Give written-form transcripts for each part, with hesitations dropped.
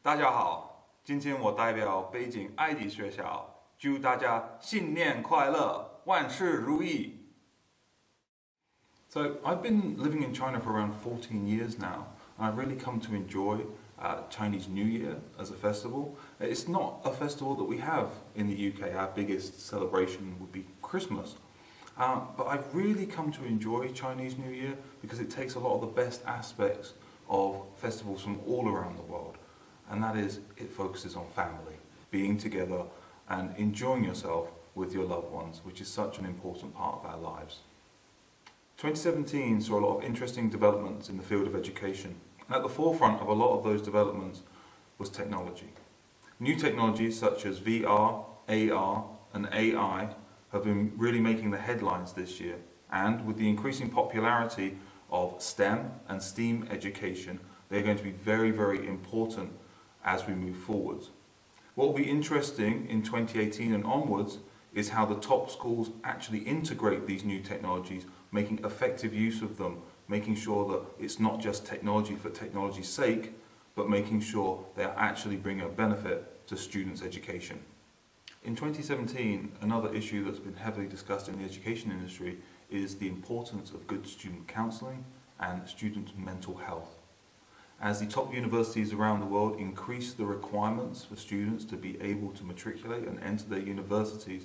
大家好，今天我代表北京爱迪学校祝大家新年快乐，万事如意。So I've been living in China for around 14 years now, and I've really come to enjoy Chinese New Year as a festival. It's not a festival that we have in the UK. Our biggest celebration would be Christmas. But I've really come to enjoy Chinese New Year because it takes a lot of the best aspects of festivals from all around the world. And that is, it focuses on family, being together and enjoying yourself with your loved ones, which is such an important part of our lives. 2017 saw a lot of interesting developments in the field of education. And at the forefront of a lot of those developments was technology. New technologies such as VR, AR and AI have been really making the headlines this year. And with the increasing popularity of STEM and STEAM education, they're going to be very, very important as we move forwards. What will be interesting in 2018 and onwards is how the top schools actually integrate these new technologies, making effective use of them, making sure that it's not just technology for technology's sake, but making sure they are actually bringing a benefit to students' education. In 2017, another issue that's been heavily discussed in the education industry is the importance of good student counselling and student mental health. As the top universities around the world increase the requirements for students to be able to matriculate and enter their universities,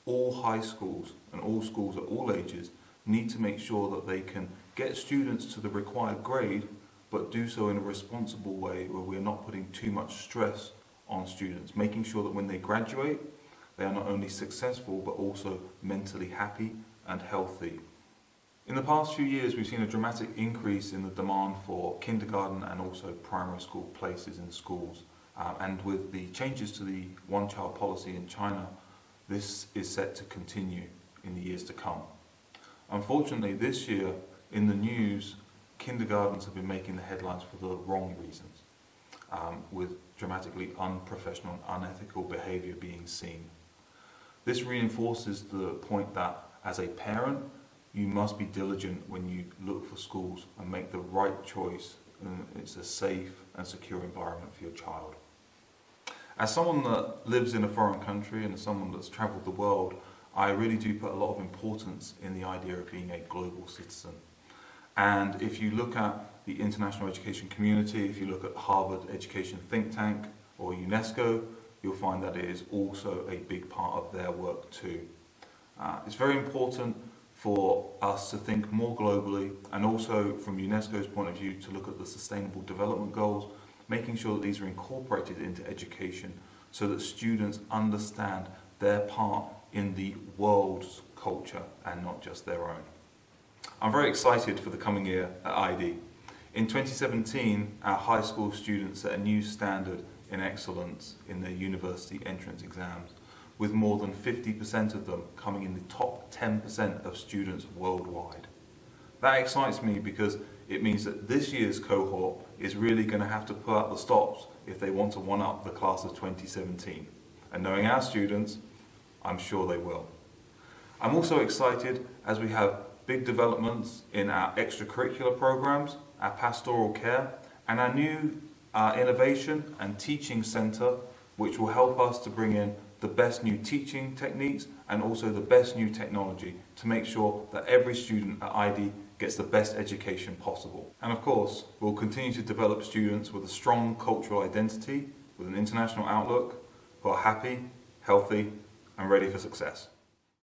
all high schools and all schools at all ages need to make sure that they can get students to the required grade, but do so in a responsible way where we're not putting too much stress on students, making sure that when they graduate, they are not only successful but also mentally happy and healthy. In the past few years, we've seen a dramatic increase in the demand for kindergarten and also primary school places in schools. And with the changes to the one-child policy in China, this is set to continue in the years to come. Unfortunately, this year, in the news, kindergartens have been making the headlines for the wrong reasons, with dramatically unprofessional and unethical behaviour being seen. This reinforces the point that, as a parent, you must be diligent when you look for schools and make the right choice, and it's a safe and secure environment for your child. As someone that lives in a foreign country and as someone that's travelled the world, I really do put a lot of importance in the idea of being a global citizen. And if you look at the international education community, if you look at Harvard Education Think Tank or UNESCO, you'll find that it is also a big part of their work too. It's very important for us to think more globally, and also from UNESCO's point of view to look at the Sustainable Development Goals, making sure that these are incorporated into education so that students understand their part in the world's culture and not just their own. I'm very excited for the coming year at Aidi. In 2017, our high school students set a new standard in excellence in their university entrance exams, with more than 50% of them coming in the top 10% of students worldwide. That excites me because it means that this year's cohort is really going to have to put up the stops if they want to one-up the class of 2017. And knowing our students, I'm sure they will. I'm also excited as we have big developments in our extracurricular programs, our pastoral care, and our new innovation and teaching centre, which will help us to bring in the best new teaching techniques and also the best new technology to make sure that every student at Aidi gets the best education possible. And of course, we'll continue to develop students with a strong cultural identity, with an international outlook, who are happy, healthy and ready for success.